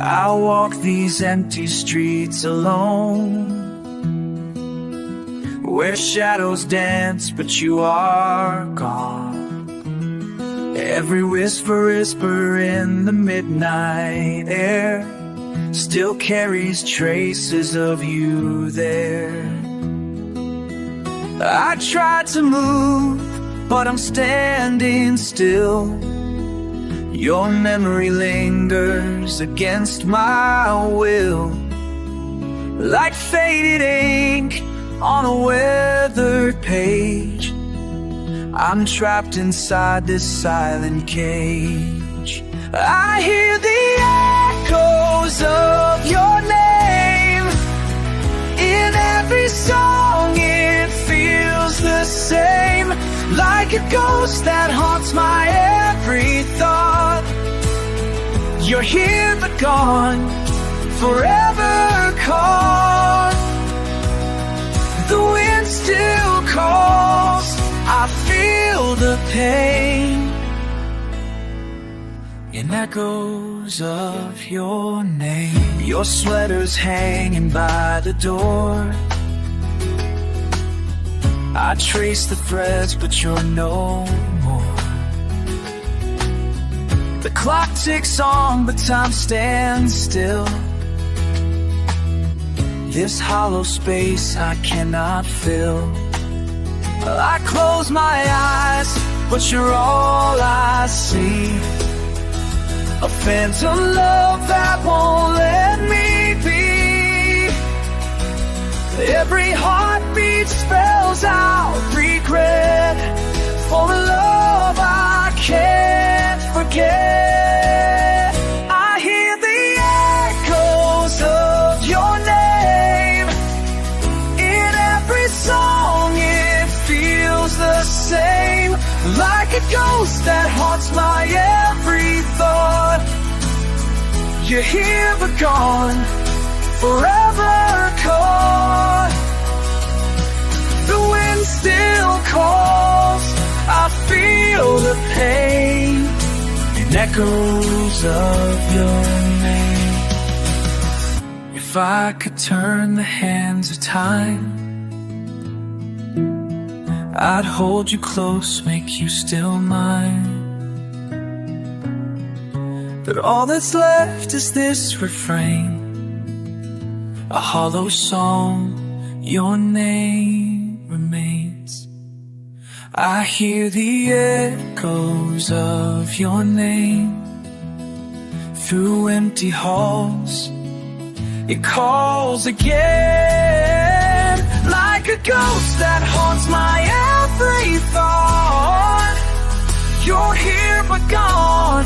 I walk these empty streets alone, where shadows dance but you are gone. Every whisper in the midnight air still carries traces of you there. I tried to move, but I'm standing still. Your memory lingers against my will, like faded ink on a weathered page. I'm trapped inside this silent cage. I hear the echoes of your name in every song. It feels the same, like a ghost that haunts my every thought. You're here but gone, forever caught. The wind still calls, I feel the pain in echoes of your name. Your sweater's hanging by the door. I trace the threads, but you're no more. The clock ticks on, but time stands still. This hollow space I cannot fill. I close my eyes, but you're all I see. A phantom love that won't let me be. Every heartbeat spells out regret for a love I can't forget. I hear the echoes of your name in every song. It feels the same, like a ghost that haunts my every thought. You're here but gone, forever caught. The wind still calls, I feel the pain in echoes of your name. If I could turn the hands of time, I'd hold you close, make you still mine. But all that's left is this refrain, a hollow song, your name remains. I hear the echoes of your name through empty halls. It calls again, like a ghost that haunts my every thought. You're here but gone,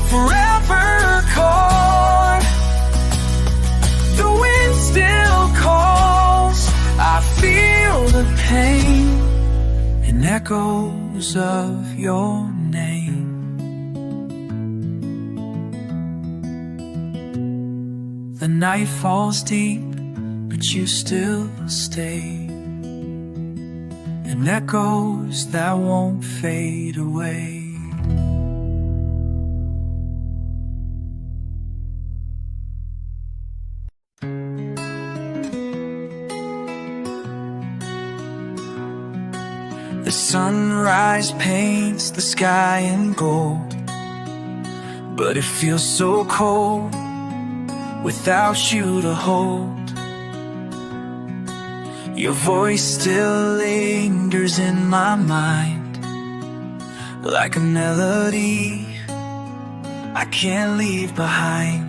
forever caught. The wind still calls, I feel the pain in echoes of your name. The night falls deep, but you still stay, in echoes that won't fade away. The sunrise paints the sky in gold, but it feels so cold without you to hold. Your voice still lingers in my mind, like a melody I can't leave behind.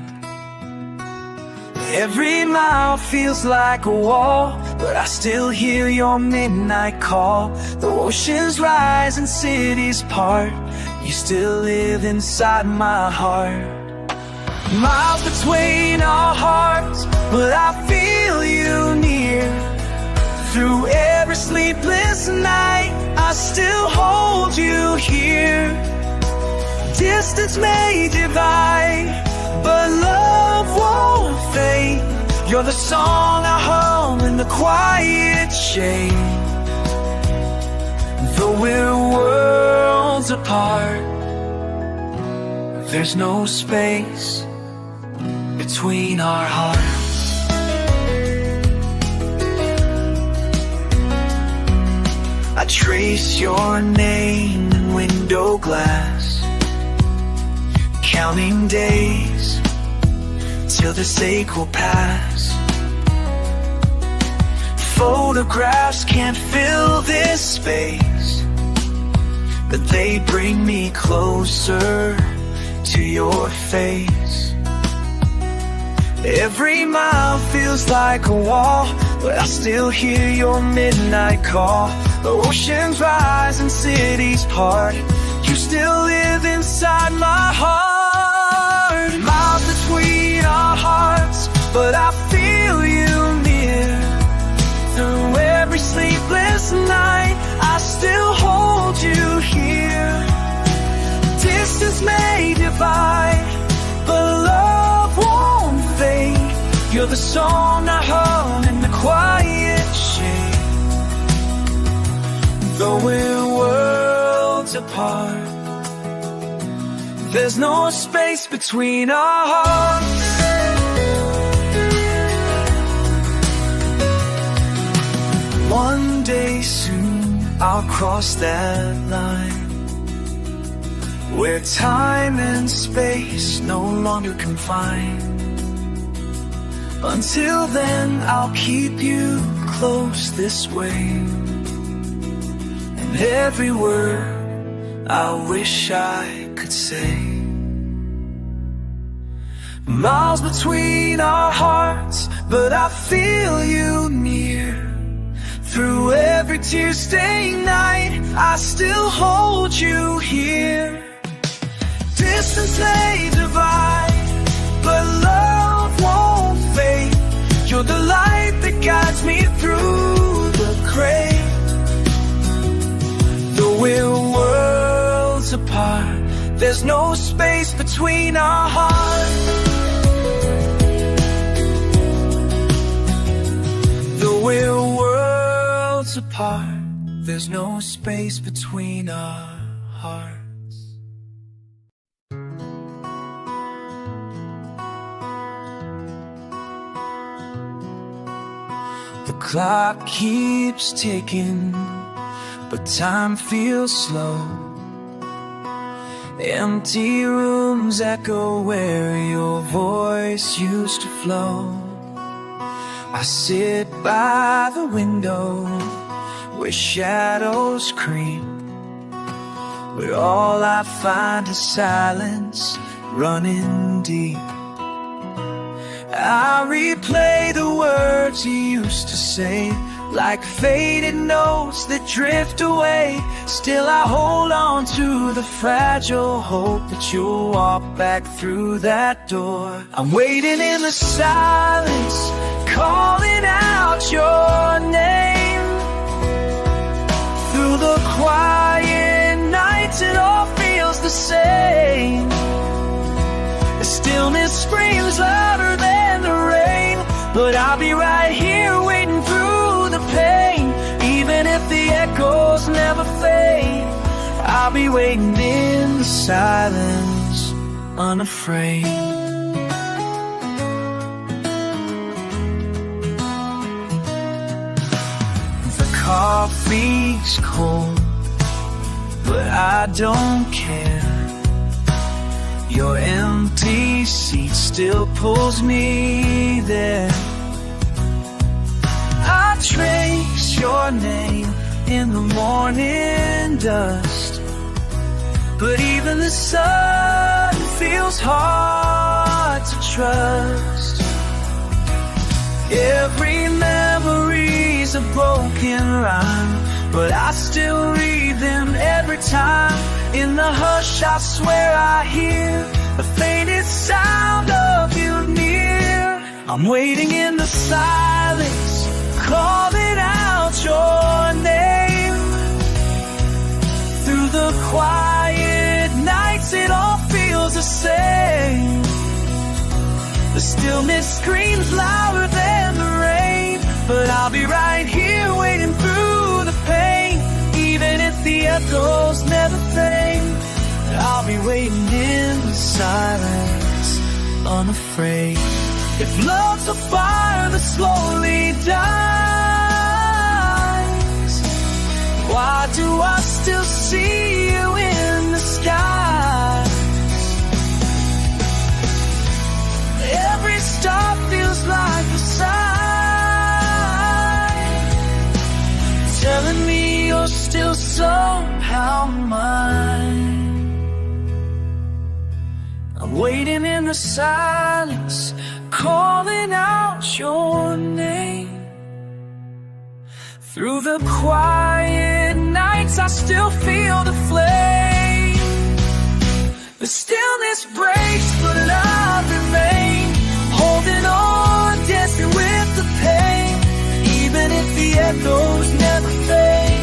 Every mile feels like a wall, but I still hear your midnight call. The oceans rise and cities part, you still live inside my heart. Miles between our hearts, but I feel you near. Through every sleepless night, I still hold you here. Distance may divide, but love won't fade. You're the song I hum in the quiet shade. Though we're worlds apart, there's no space between our hearts. I trace your name in window glass, counting days till this ache will pass. Photographs can't fill this space, but they bring me closer to your face. Every mile feels like a wall, but I still hear your midnight call. The oceans rise and cities part, you still live inside my heart. Miles between our hearts, but I feel you near. Through every sleepless night, I still hold you here. Distance may divide, but love won't fade. You're the song I hum in the quiet shade. Though we're worlds apart, there's no space between our hearts. One day soon I'll cross that line, where time and space no longer confine. Until then I'll keep you close this way, and every word I wish I could say. Miles between our hearts, but I feel you near. Through every tear-stained night, I still hold you here. Distance may divide, but love won't fade. You're the light that guides me through the grave. Though we're worlds apart, there's no space between our hearts. Though we're worlds apart, there's no space between our hearts. The clock keeps ticking, but time feels slow. Empty rooms echo where your voice used to flow. I sit by the window where shadows creep, but all I find is silence running deep. I replay the words you used to say, like faded notes that drift away. Still I hold on to the fragile hope that you'll walk back through that door. I'm waiting in the silence, calling out your name. Through the quiet nights it all feels the same. The stillness screams louder than the rain, but I'll be right here waiting through the pain. Even if the echoes never fade, I'll be waiting in the silence, unafraid. The coffee's cold, but I don't care. Your empty seat still pulls me there. I trace your name in the morning dust, but even the sun feels hard to trust. Every memory's a broken rhyme, but I still read them every time. In the hush I swear I hear the faintest sound of you near. I'm waiting in the silence, calling out your name. Through the quiet nights it all feels the same. The stillness screams louder than the rain, but I'll be right here waiting through the pain. Even if the echoes never fade, I'll be waiting in the silence, unafraid. If love's a fire that slowly dies, why do I still see you in the sky? Every star feels like a sign, telling me you're still somehow mine. I'm waiting in the silence, calling out your name. Through the quiet nights I still feel the flame. The stillness breaks but love remains, holding on, dancing with the pain. Even if the echoes never fade,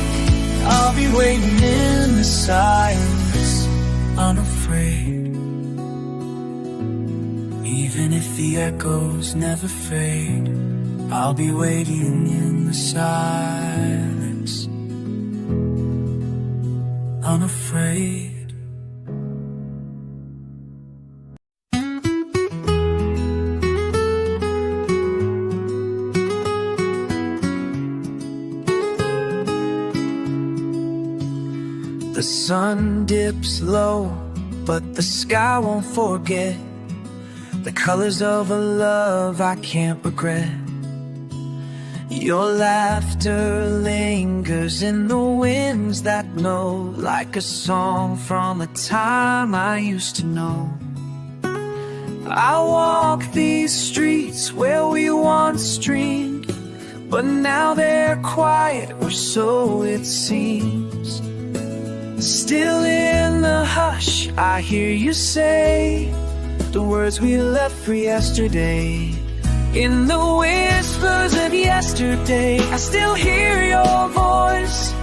I'll be waiting in the silence, unafraid. Even if the echoes never fade, I'll be waiting in the silence, unafraid. The sun dips low, but the sky won't forget the colors of a love I can't regret. Your laughter lingers in the winds that know, like a song from a time I used to know. I walk these streets where we once dreamed, but now they're quiet, or so it seems. Still in the hush I hear you say the words we left for yesterday. In the whispers of yesterday, I still hear your voice,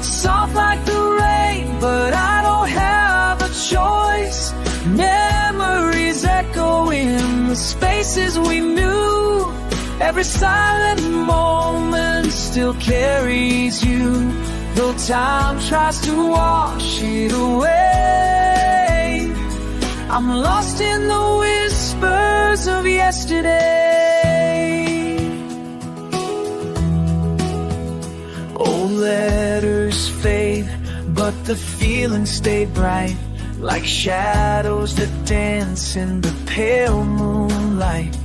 soft like the rain, but I don't have a choice. Memories echo in the spaces we knew. Every silent moment still carries you, though time tries to wash it away. I'm lost in the whispers of yesterday. Old letters fade, but the feelings stay bright, like shadows that dance in the pale moonlight.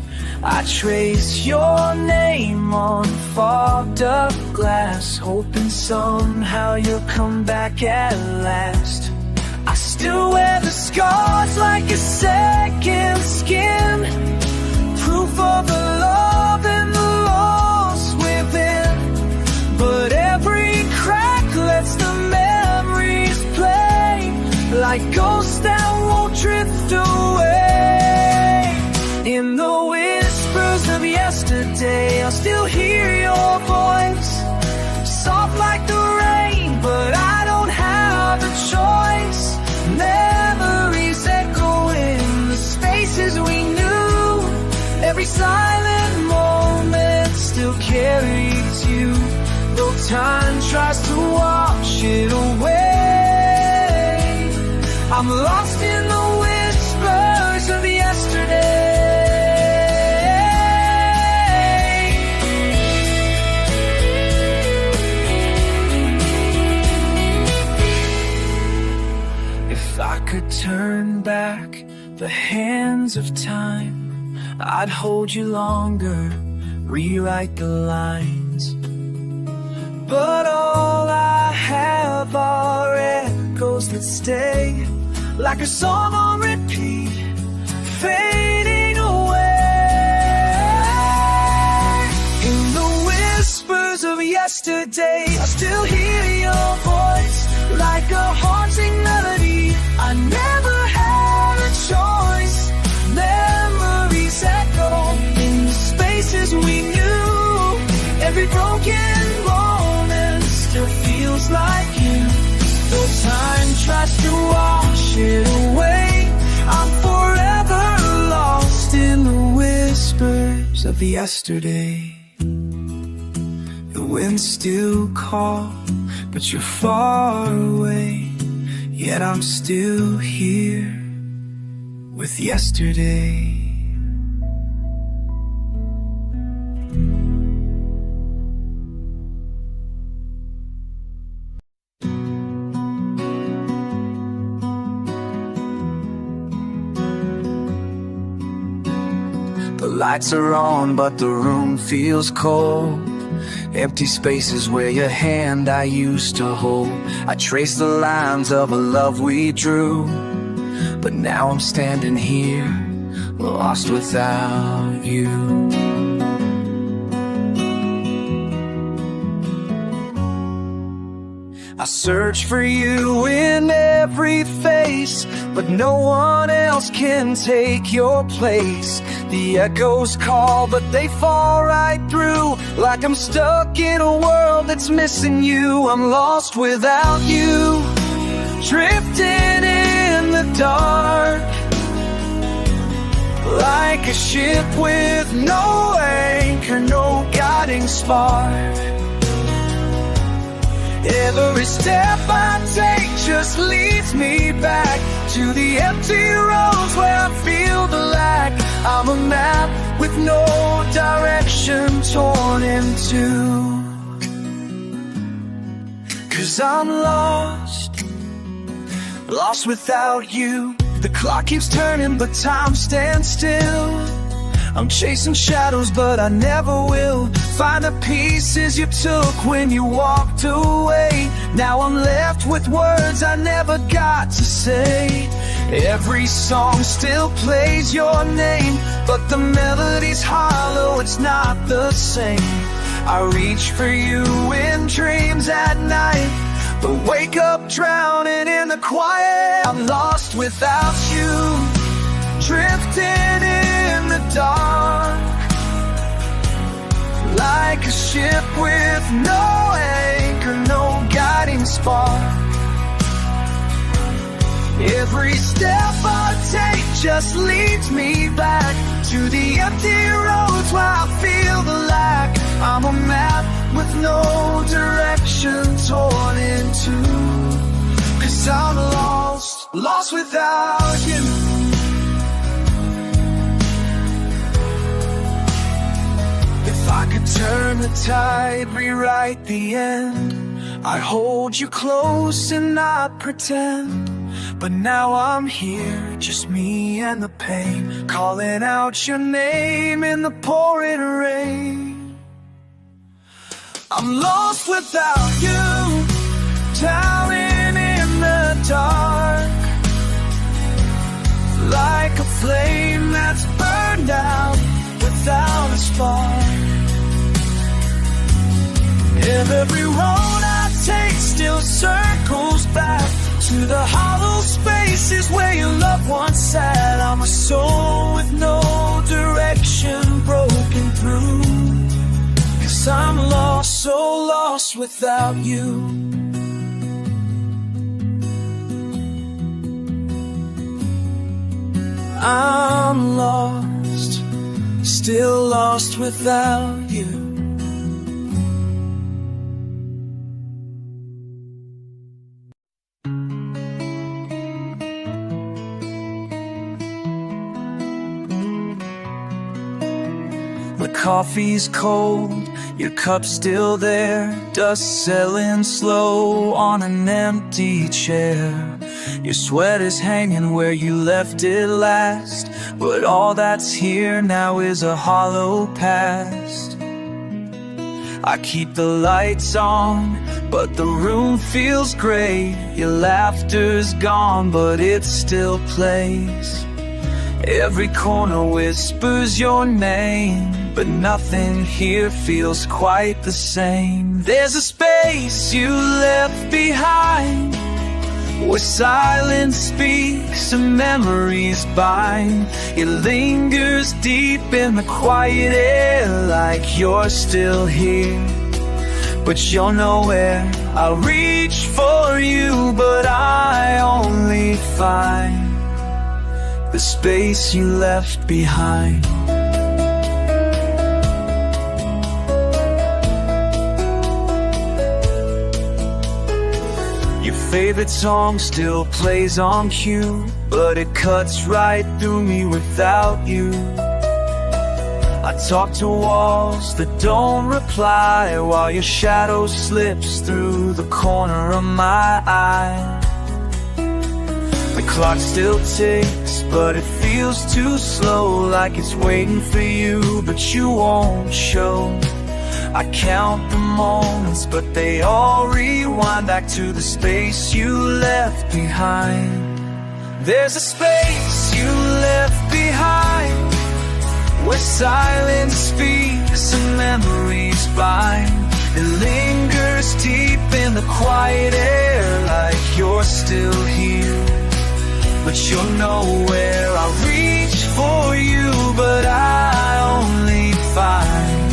I trace your name on fogged up glass, hoping somehow you'll come back at last. I still wear the scars like a second skin, proof of the love and the loss within. But every crack lets the memories play, like ghosts that won't drift away. In the whispers of yesterday, I'll still hear your voice, soft like the rain, but I don't have a choice. Memories echo in the spaces we knew. Every silent moment still carries you, though time tries to wash it away. I'm lost in the whispers of yesterday. If I could turn back the hands of time, I'd hold you longer, rewrite the lines. But all I have are echoes that stay, like a song on repeat, fading away. In the whispers of yesterday, I still hear your voice, like a haunting melody. I never had a choice. Memories echo in the spaces we knew. Every broken moment still feels like you, though time tries to wash it away. I'm forever lost in the whispers of yesterday. The wind's still calm, but you're far away. Yet I'm still here with yesterday. Lights are on, but the room feels cold. Empty spaces where your hand I used to hold. I trace the lines of a love we drew, but now I'm standing here, lost without you. I search for you in every face, but no one else can take your place. The echoes call, but they fall right through, like I'm stuck in a world that's missing you. I'm lost without you, drifting in the dark, like a ship with no anchor, no guiding spark. Every step I take just leads me back to the empty roads where I feel the lack. I'm a map with no direction, torn in two. 'Cause I'm lost, lost without you. The clock keeps turning, but time stands still. I'm chasing shadows, but I never will find the pieces you took when you walked away. Now I'm left with words I never got to say. Every song still plays your name, but the melody's hollow, it's not the same. I reach for you in dreams at night, but wake up drowning in the quiet. I'm lost without you, drifting in the dark, like a ship with no anchor, no guiding spark. Every step I take just leads me back to the empty roads where I feel the lack. I'm a map with no direction, torn in two. 'Cause I'm lost, lost without you. If I could turn the tide, rewrite the end, I'd hold you close and not pretend. But now I'm here, just me and the pain, calling out your name in the pouring rain. I'm lost without you, drowning in the dark, like a flame that's burned out without a spark. And every road I take still circles back to the hollow spaces where your loved ones sat. I'm a soul with no direction, broken through. 'Cause I'm lost, so lost without you. I'm lost, still lost without you. Coffee's cold, your cup's still there, dust settling slow on an empty chair. Your sweat is hanging where you left it last, but all that's here now is a hollow past. I keep the lights on, but the room feels gray. Your laughter's gone, but it still plays. Every corner whispers your name, but nothing here feels quite the same. There's a space you left behind, where silence speaks and memories bind. It lingers deep in the quiet air, like you're still here, but you're nowhere. I'll reach for you, but I only find the space you left behind. Your favorite song still plays on cue, but it cuts right through me without you. I talk to walls that don't reply, while your shadow slips through the corner of my eye. The clock still ticks, but it feels too slow, like it's waiting for you, but you won't show. I count the moments, but they all rewind back to the space you left behind. There's a space you left behind, where silence speaks and memories bind. It lingers deep in the quiet air, like you're still here, but you're nowhere. I reach for you, but I only find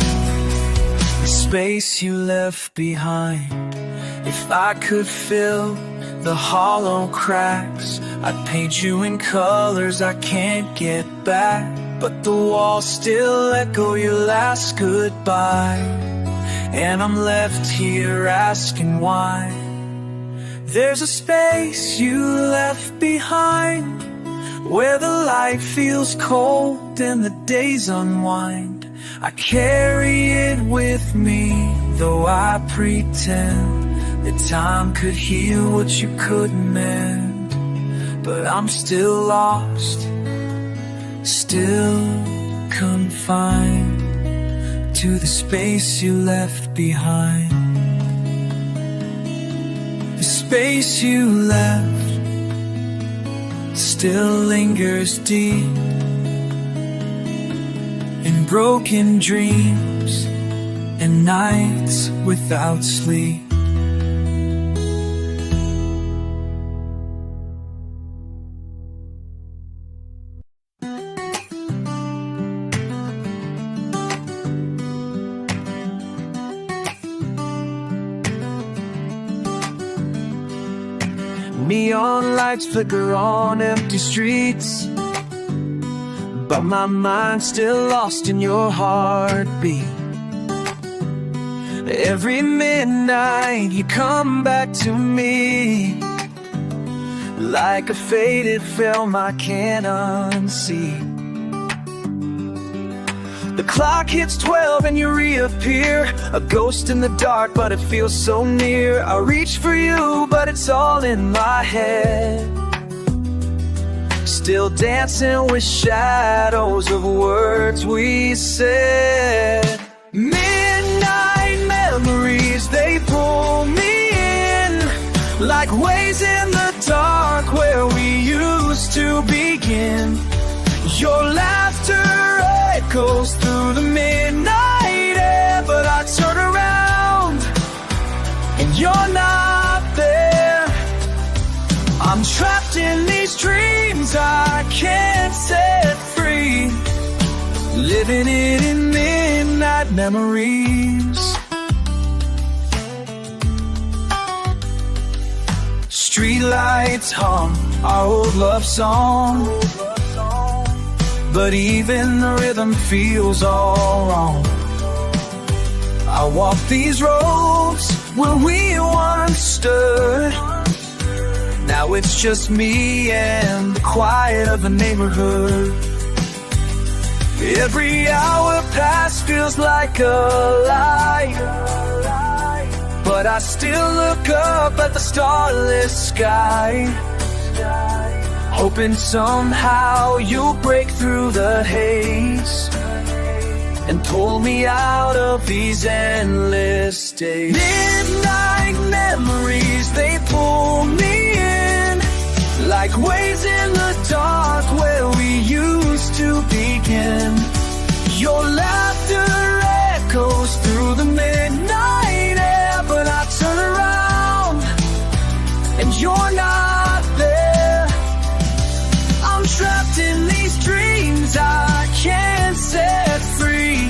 the space you left behind. If I could fill the hollow cracks, I'd paint you in colors I can't get back, but the walls still echo your last goodbye, and I'm left here asking why. There's a space you left behind, where the light feels cold and the days unwind. I carry it with me, though I pretend that time could heal what you couldn't mend. But I'm still lost, still confined to the space you left behind. The space you left still lingers deep in broken dreams and nights without sleep. Neon lights flicker on empty streets, but my mind's still lost in your heartbeat. Every midnight you come back to me, like a faded film I can't unsee. The clock hits 12 and you reappear, a ghost in the dark, but it feels so near. I reach for you, but it's all in my head, still dancing with shadows of words we said. Midnight memories, they pull me in, like waves in the dark where we used to begin. Your laughter echoes through the midnight air, but I turn around and you're not there. I'm trapped in these dreams I can't set free, living it in midnight memories. Streetlights hum our old love song, but even the rhythm feels all wrong. I walk these roads where we once stood, now it's just me and the quiet of the neighborhood. Every hour past feels like a lie, but I still look up at the starless sky, hoping somehow you'll break through the haze and pull me out of these endless days. Midnight memories, they pull me in, like waves in the dark where we used to begin. Your laughter echoes through the midnight air, but I turn around and you're not there. I'm trapped in these dreams I can't set free,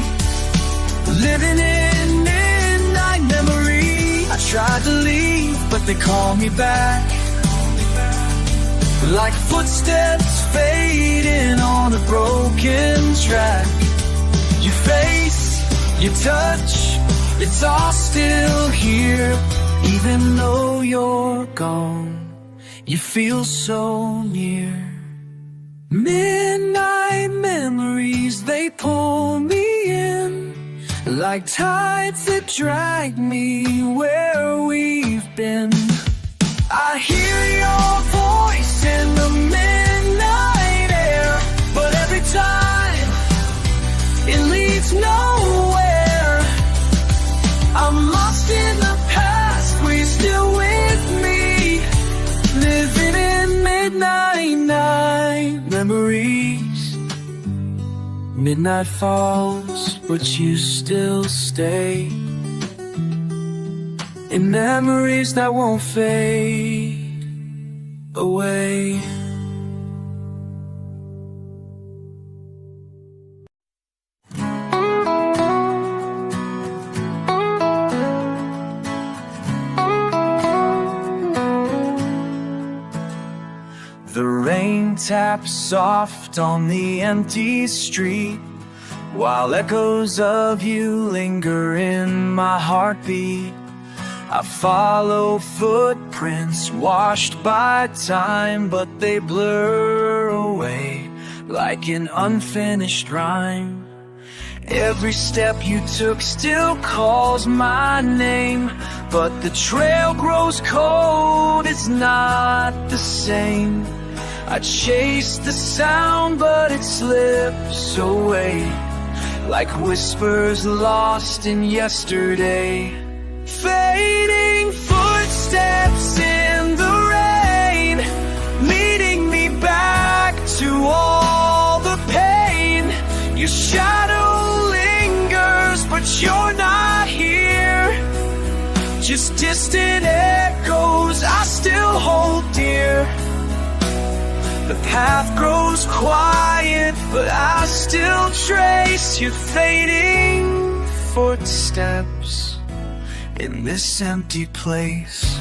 living in midnight memory. I tried to leave, but they call me back, like footsteps fading on a broken track. Your face, your touch, it's all still here. Even though you're gone, you feel so near. Midnight memories, they pull me in, like tides that drag me where we've been. I hear your voice in the Midnight falls, but you still stay in memories that won't fade away. The rain taps soft on the empty street, while echoes of you linger in my heartbeat. I follow footprints washed by time, but they blur away like an unfinished rhyme. Every step you took still calls my name, but the trail grows cold, it's not the same. I chase the sound, but it slips away like whispers lost in yesterday. Fading footsteps in the rain, leading me back to all the pain. Your shadow lingers, but you're not here. Just distant echoes I still hold dear. The path grows quiet, but I still trace your fading footsteps in this empty place.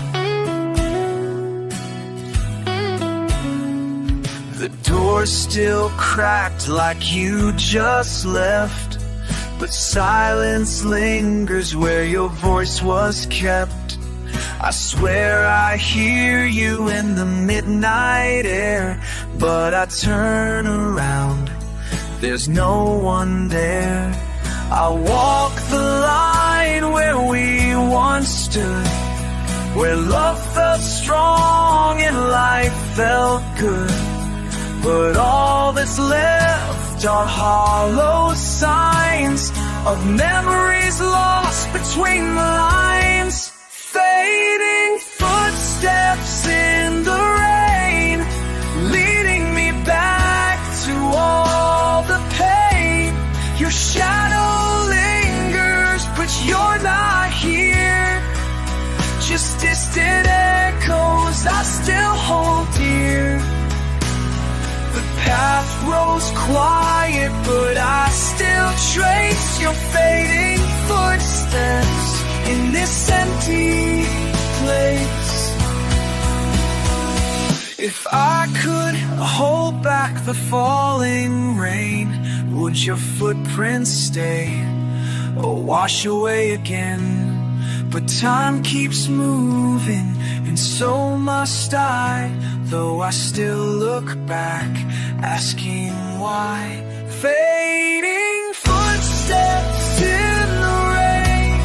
The door's still cracked like you just left, but silence lingers where your voice was kept. I swear I hear you in the midnight air, but I turn around, there's no one there. I walk the line where we once stood, where love felt strong and life felt good. But all that's left are hollow signs of memories lost between the lines. Fading footsteps in the rain, leading me back to all the pain. Your shadow lingers, but you're not here. Just distant echoes I still hold dear. The path grows quiet, but I still trace your fading footsteps in this empty place. If I could hold back the falling rain, would your footprints stay or wash away again? But time keeps moving, and so must I, though I still look back, asking why. Fading footsteps in the rain,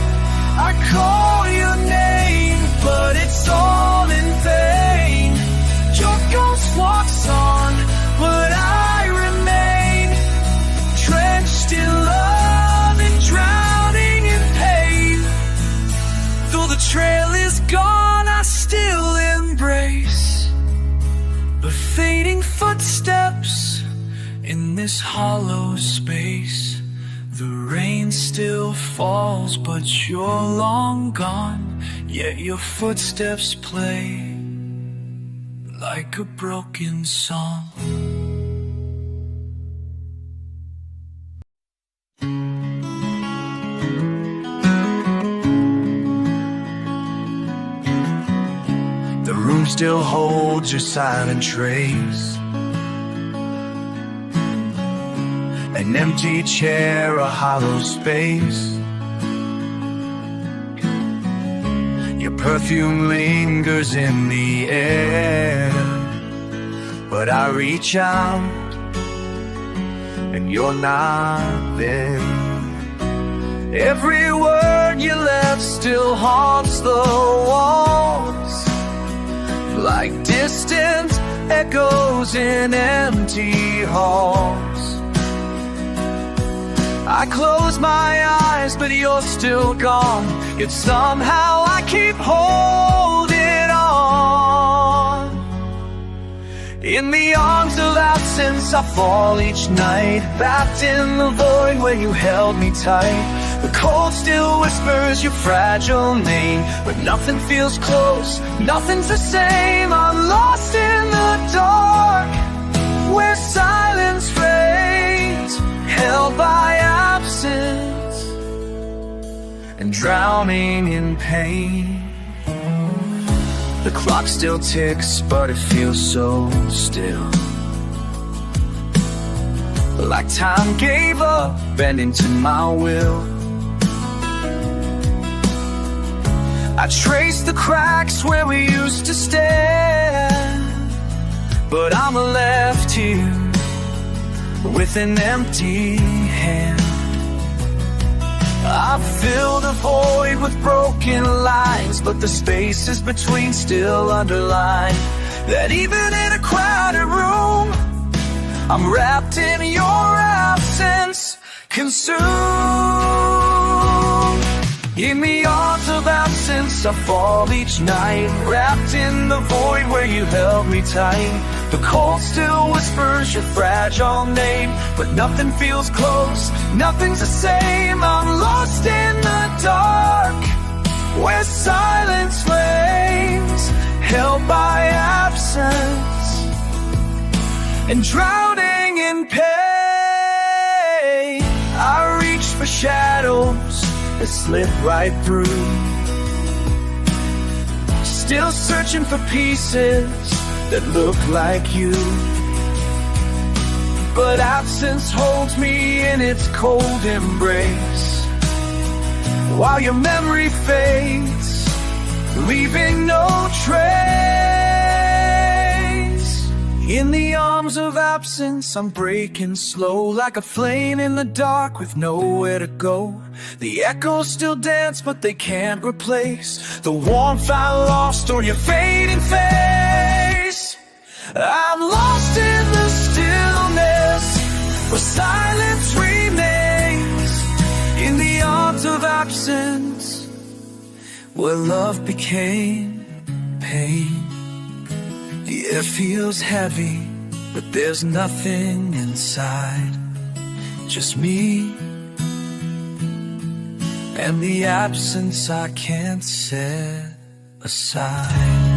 I call your name, but it's all in vain. Your ghost walks on, but I remain, drenched in love and drowning in pain. Though the trail is gone, I still embrace the fading footsteps in this hollow space. The rain still falls, but you're long gone, yet your footsteps play like a broken song. The room still holds your silent trace, an empty chair, a hollow space. Your perfume lingers in the air, but I reach out and you're not there. Every word you left still haunts the walls, like distant echoes in empty halls. I close my eyes, but you're still gone, yet somehow I keep holding on. In the arms of absence I fall each night, wrapped in the void where you held me tight. The cold still whispers your fragile name, but nothing feels close, nothing's the same. I'm lost in the dark, where silence reigns, held by absence and drowning in pain. The clock still ticks, but it feels so still, like time gave up, bending to my will. I trace the cracks where we used to stand, but I'm left here with an empty hand. I fill the void with broken lines, but the spaces between still underline that even in a crowded room, I'm wrapped in your absence, consumed. In the arms of absence I fall each night, wrapped in the void where you held me tight. The cold still whispers your fragile name, but nothing feels close, nothing's the same. I'm lost in the dark, where silence reigns, held by absence and drowning in pain. I reach for shadows that slip right through, still searching for pieces that look like you. But absence holds me in its cold embrace, while your memory fades, leaving no trace. In the arms of absence I'm breaking slow, like a flame in the dark with nowhere to go. The echoes still dance, but they can't replace the warmth I lost or your fading face. I'm lost in the stillness, where silence remains. In the arms of absence, where love became pain. The air feels heavy, but there's nothing inside, just me and the absence I can't set aside.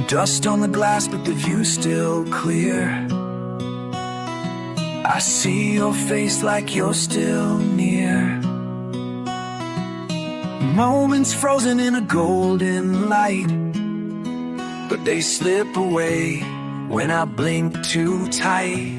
Dust on the glass, but the view's still clear. I see your face like you're still near. Moments frozen in a golden light, but they slip away when I blink too tight.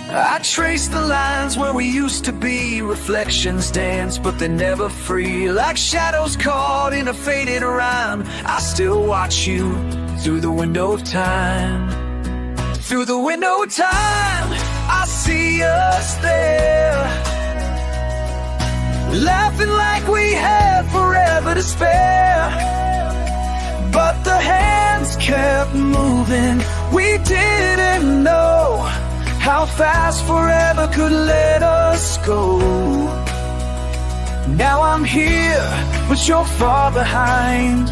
I trace the lines where we used to be, reflections dance, but they're never free. Like shadows caught in a faded rhyme, I still watch you through the window of time. Through the window of time, I see us there, laughing like we had forever to spare. But the hands kept moving, we didn't know how fast forever could let us go. Now I'm here, but you're far behind,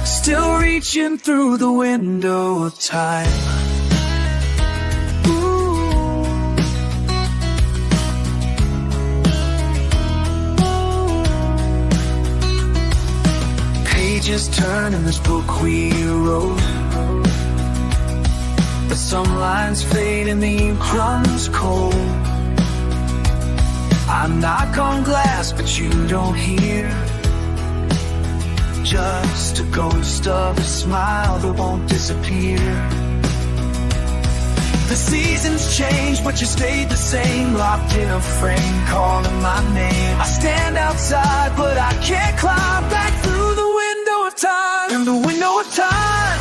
still reaching through the window of time. Pages turn in this book we wrote, but some lines fade and the ink runs cold. I knock on glass, but you don't hear, just a ghost of a smile that won't disappear. The seasons change, but you stayed the same, locked in a frame, calling my name. I stand outside, but I can't climb back through the window of time. In the window of time,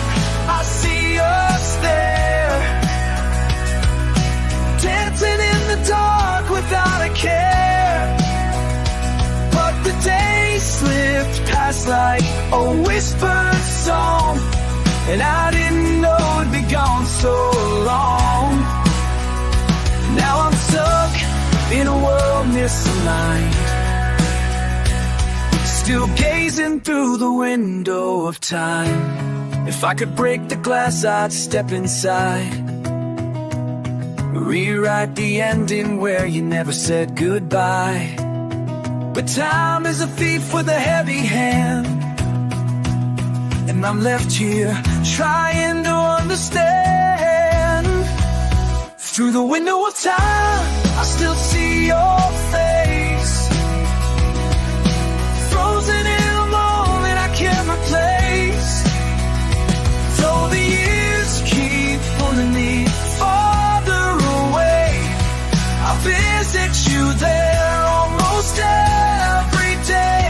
I see us there, dancing in the dark without a care. But the days slipped past like a whispered song, and I didn't know it'd be gone so long. Now I'm stuck in a world misaligned, still gazing through the window of time. If I could break the glass, I'd step inside, rewrite the ending where you never said goodbye. But time is a thief with a heavy hand, and I'm left here trying to understand. Through the window of time, I still see your face, frozen in a moment I can't replace. Though the years keep pulling me farther away, I visit you there almost every day.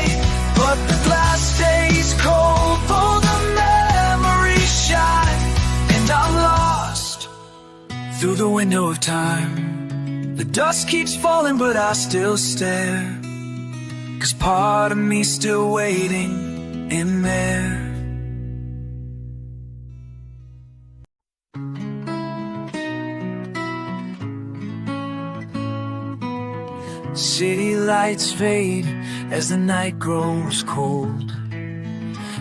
But the glass stays cold, though the memories shine, and I'm lost through the window of time. The dust keeps falling, but I still stare, 'cause part of me's still waiting in there. City lights fade as the night grows cold,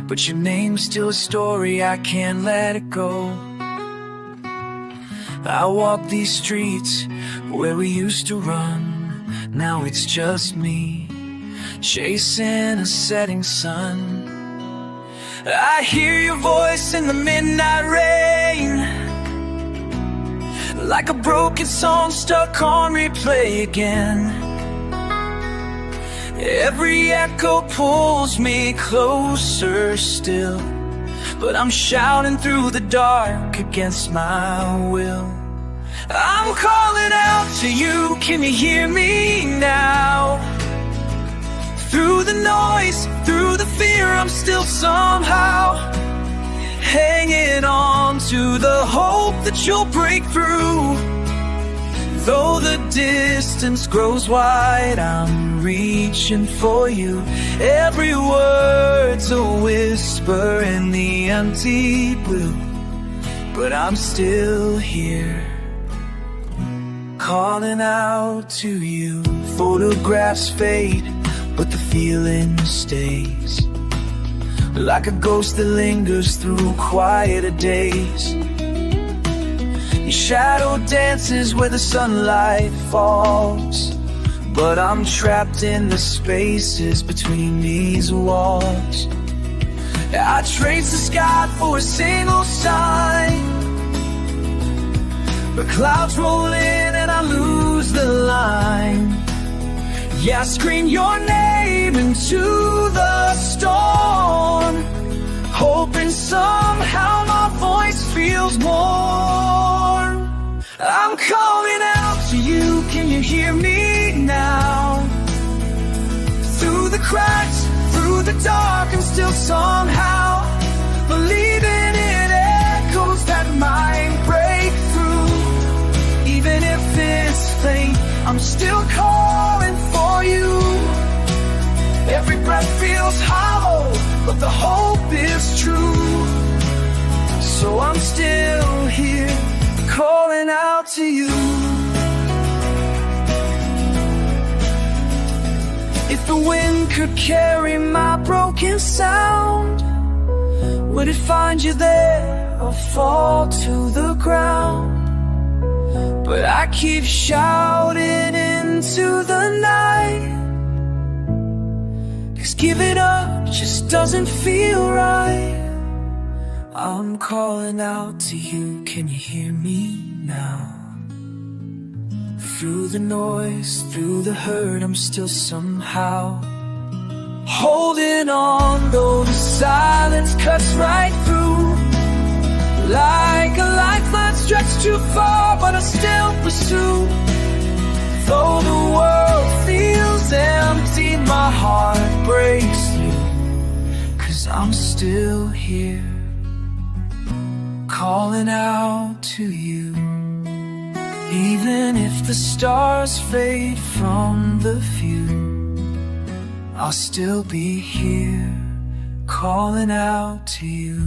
but your name's still a story, I can't let it go. I walk these streets where we used to run, now it's just me, chasing a setting sun. I hear your voice in the midnight rain, like a broken song stuck on replay again. Every echo pulls me closer still, but I'm shouting through the dark against my will. I'm calling out to you, can you hear me now? Through the noise, through the fear, I'm still somehow hanging on to the hope that you'll break through. Though the distance grows wide, I'm reaching for you. Every word's a whisper in the empty blue, but I'm still here, calling out to you. Photographs fade, but the feeling stays, like a ghost that lingers through quieter days. Your shadow dances where the sunlight falls, but I'm trapped in the spaces between these walls. I trace the sky for a single sign, but clouds roll in and I lose the line. Yeah, I scream your name into the storm, hoping somehow my voice feels warm. I'm calling out to you, can you hear me now? Through the cracks, through the dark, I'm still somehow believing in echoes that might break through. Even if it's faint, I'm still calling for you. Every breath feels hollow, but the hope is true. So I'm still here, calling out to you. If the wind could carry my broken sound, would it find you there or fall to the ground? But I keep shouting into the night, 'cause giving up just doesn't feel right. I'm calling out to you, can you hear me now? Through the noise, through the hurt, I'm still somehow holding on, though the silence cuts right through. Like a lifeline stretched too far, but I still pursue. Though the world feels empty, my heart breaks through, 'cause I'm still here, calling out to you. Even if the stars fade from the view, I'll still be here, calling out to you.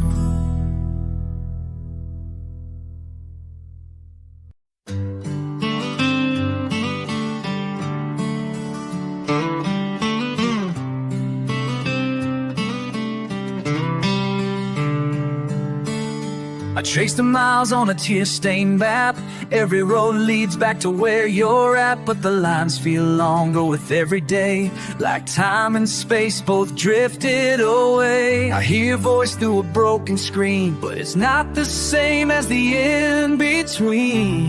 I trace the miles on a tear-stained map. Every road leads back to where you're at, but the lines feel longer with every day, like time and space both drifted away. I hear your voice through a broken screen, but it's not the same as the in-between.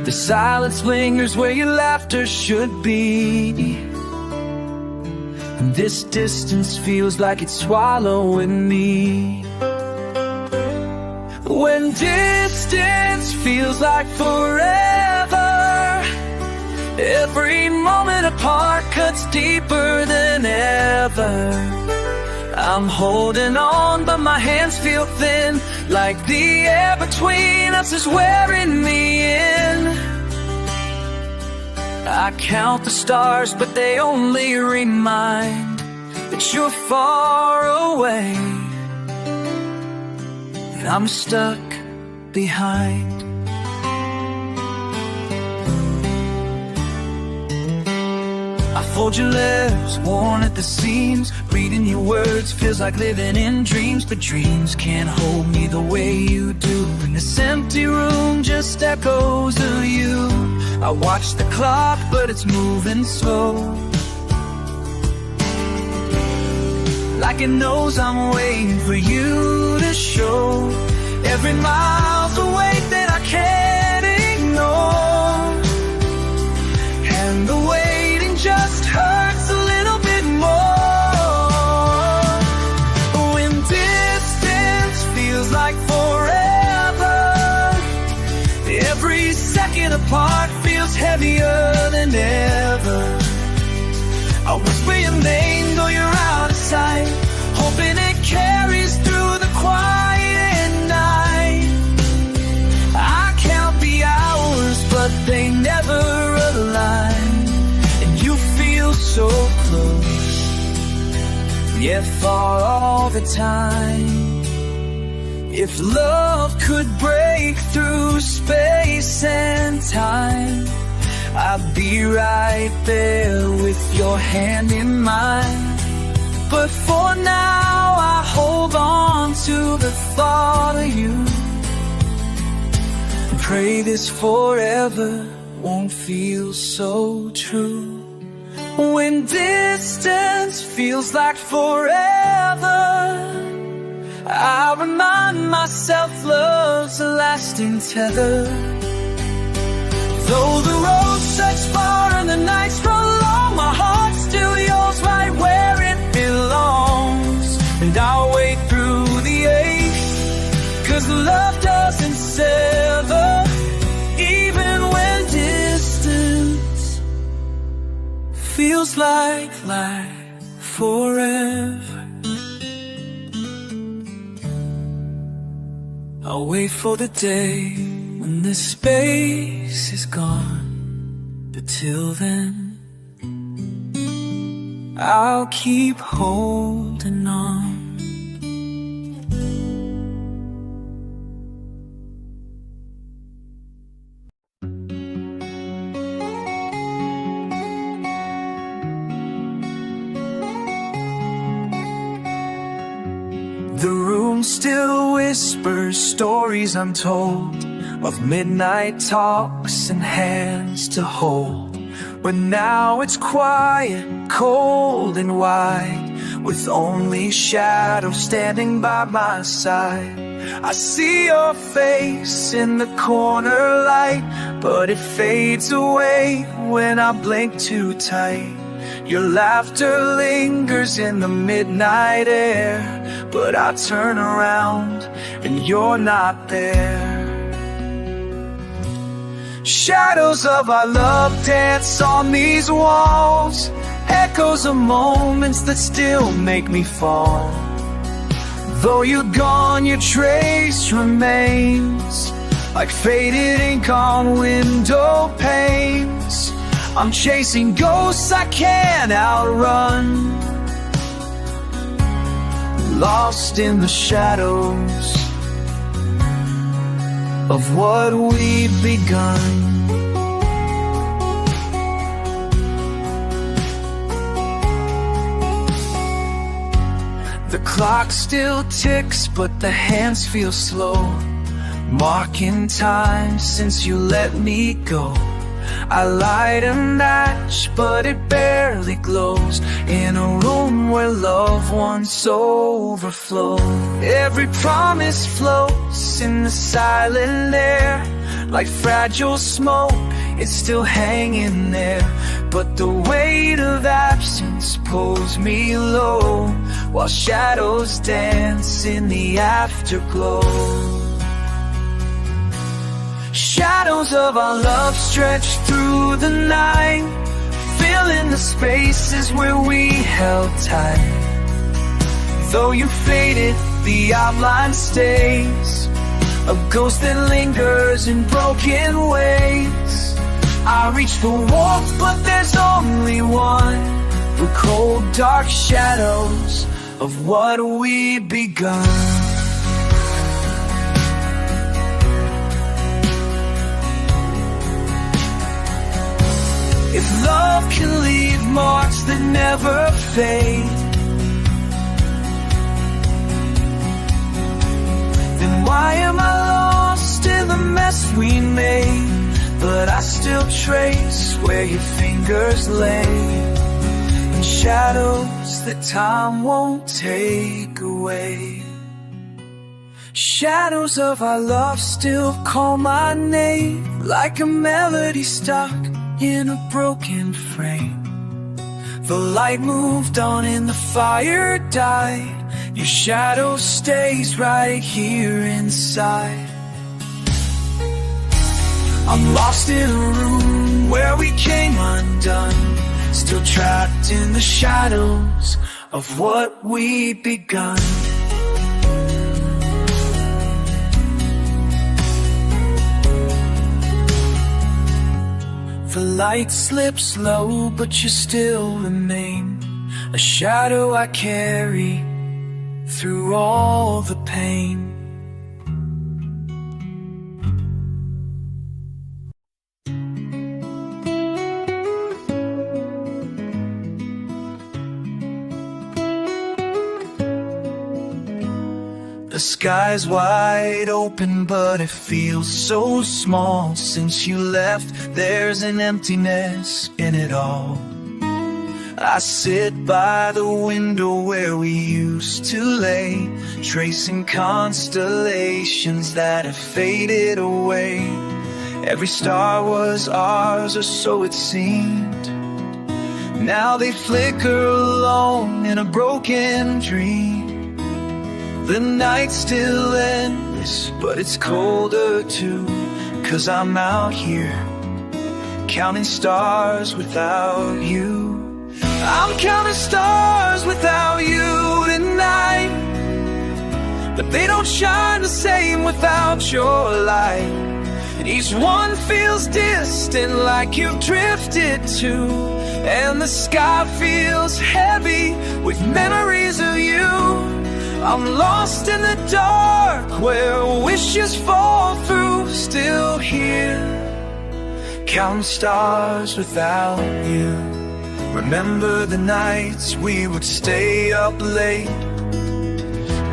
The silence lingers where your laughter should be, and this distance feels like it's swallowing me. When distance feels like forever, every moment apart cuts deeper than ever. I'm holding on, but my hands feel thin, like the air between us is wearing me in. I count the stars, but they only remind that you're far away, and I'm stuck behind. I fold your letters, worn at the seams. Reading your words feels like living in dreams, but dreams can't hold me the way you do. And this empty room just echoes of you. I watch the clock, but it's moving slow, like it knows I'm waiting for you to show. Every mile's a weight that I can't ignore, and the waiting just hurts a little bit more. When distance feels like forever, every second apart feels heavier than ever. I whisper your name though you're out of sight, hoping it carries through the quiet night. I count the hours, but they never align, and you feel so close, yet far all the time. If love could break through space and time, I'd be right there with your hand in mine. But for now I hold on to the thought of you, and pray this forever won't feel so true. When distance feels like forever, I remind myself love's a lasting tether. Though the road's such far and the nights grow long, my heart's still yours right where it belongs. And I'll wait through the aches, 'cause love doesn't sever, even when distance feels like forever. I'll wait for the day when this space is gone, but till then I'll keep holding on. The room still whispers stories untold, of midnight talks and hands to hold. But now it's quiet, cold and wide, with only shadows standing by my side. I see your face in the corner light, but it fades away when I blink too tight. Your laughter lingers in the midnight air, but I turn around and you're not there. Shadows of our love dance on these walls, echoes of moments that still make me fall. Though you're gone, your trace remains, like faded ink on window panes. I'm chasing ghosts I can't outrun, lost in the shadows of what we've begun. The clock still ticks, but the hands feel slow, marking time since you let me go. I light a match, but it barely glows in a room where love once overflowed. Every promise floats in the silent air, like fragile smoke, it's still hanging there. But the weight of absence pulls me low, while shadows dance in the afterglow. Shadows of our love stretch through the night, filling the spaces where we held tight. Though you faded, the outline stays, a ghost that lingers in broken ways. I reach the warmth, but there's only one, the cold dark shadows of what we begun. If love can leave marks that never fade, then why am I lost in the mess we made? But I still trace where your fingers lay, in shadows that time won't take away. Shadows of our love still call my name, like a melody stuck in a broken frame. The light moved on and the fire died, your shadow stays right here inside. I'm lost in a room where we came undone, still trapped in the shadows of what we begun. The light slips low, but you still remain, a shadow I carry through all the pain. The sky's wide open, but it feels so small. Since you left, there's an emptiness in it all. I sit by the window where we used to lay, tracing constellations that have faded away. Every star was ours, or so it seemed. Now they flicker alone in a broken dream. The night's still endless, but it's colder too, 'cause I'm out here counting stars without you. I'm counting stars without you tonight, but they don't shine the same without your light. And each one feels distant, like you've drifted too, and the sky feels heavy with memories of you. I'm lost in the dark where wishes fall through, still here, counting stars without you. Remember the nights we would stay up late,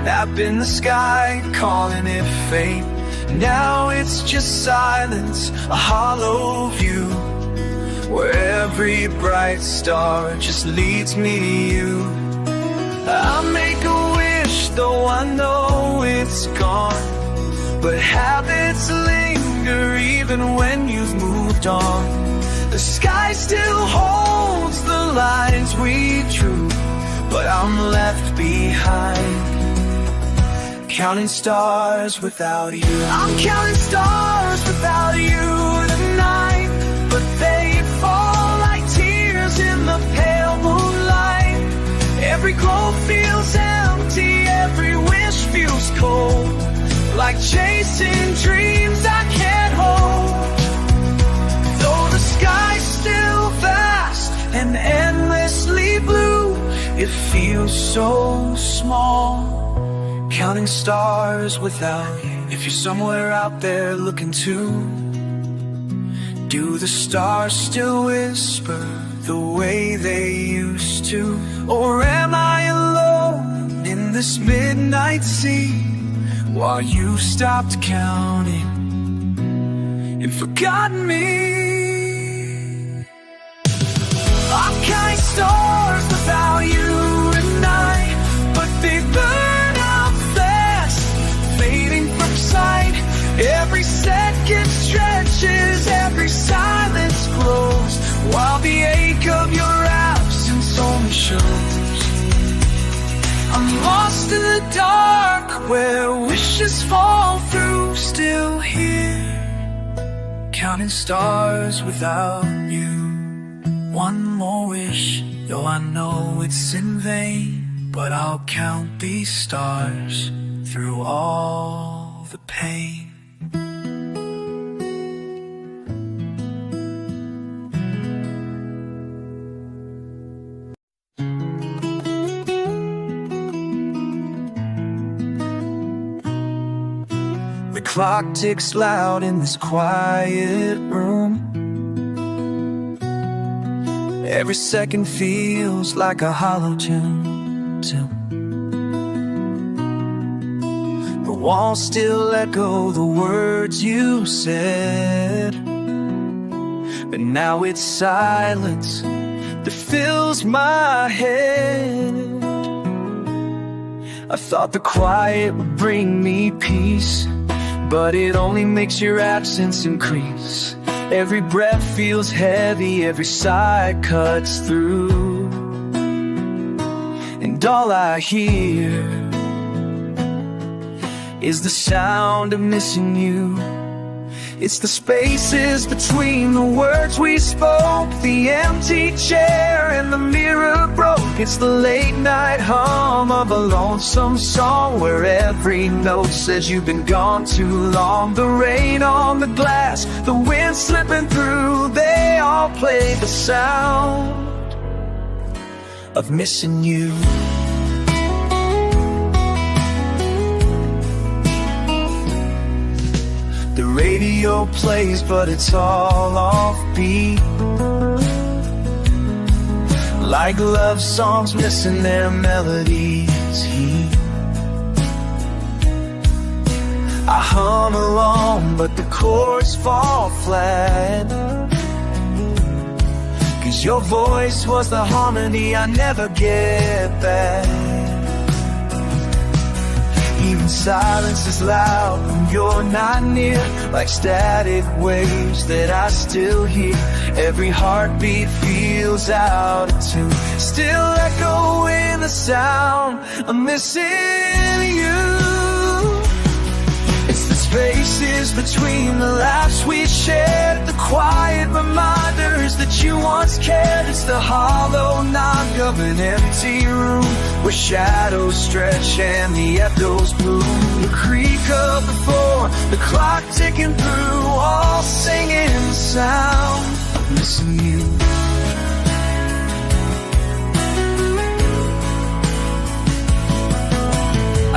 nap in the sky, calling it fate. Now it's just silence, a hollow view, where every bright star just leads me to you. I make a wish, though I know it's gone, but habits linger even when you've moved on. The sky still holds the lines we drew, but I'm left behind, counting stars without you. I'm counting stars without you tonight, but they fall like tears in the pale moonlight. Every glow feels empty, every wish feels cold, like chasing dreams I can't hold. Though the sky's still vast and endlessly blue, it feels so small, counting stars without you. If you're somewhere out there looking too, do the stars still whisper the way they used to? Or am I alone in this midnight sea, while you stopped counting and forgotten me. I'll count stars without you tonight, but they burn out fast, fading from sight. Every second stretches, every silence grows, while the ache of your absence only shows. I'm lost in the dark where wishes fall through, still here, counting stars without you. One more wish, though I know it's in vain, but I'll count these stars through all the pain. The clock ticks loud in this quiet room. Every second feels like a hollow tune. The walls still echo the words you said, but now it's silence that fills my head. I thought the quiet would bring me peace, but it only makes your absence increase. Every breath feels heavy, every sigh cuts through, and all I hear is the sound of missing you. It's the spaces between the words we spoke, the empty chair and the mirror broke. It's the late night hum of a lonesome song where every note says you've been gone too long. The rain on the glass, the wind slipping through, they all play the sound of missing you. The radio plays, but it's all offbeat, like love songs missing their melodies. I hum along, but the chords fall flat, 'cause your voice was the harmony I never get back. Even silence is loud when you're not near, like static waves that I still hear. Every heartbeat feels out of tune, still echoing the sound of missing you. It's the spaces between the laughs we shared, the quiet reminders that you once cared. It's the hollow knock of an empty room where shadows stretch and the echoes bloom. The creak of the floor, the clock ticking through, all singing the sound of missing you.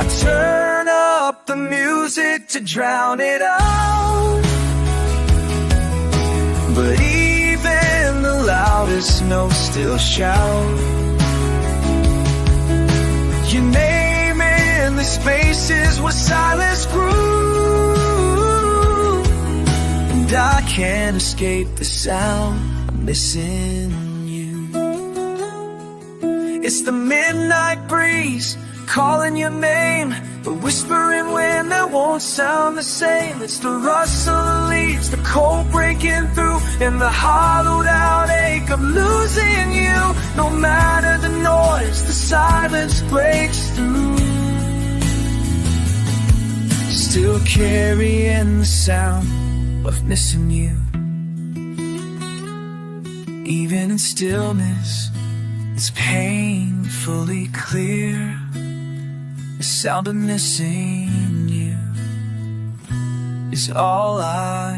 I turn up the music to drown it out, but even the loudest notes still shout your name in the spaces where silence grew, and I can't escape the sound of missing you. It's the midnight breeze calling your name, but whispering when that won't sound the same. It's the rustle of leaves, the cold breaking through, and the hollowed out ache of losing you. No matter the noise, the silence breaks through, still carrying the sound of missing you. Even in stillness, it's painfully clear. The sound of missing you is all I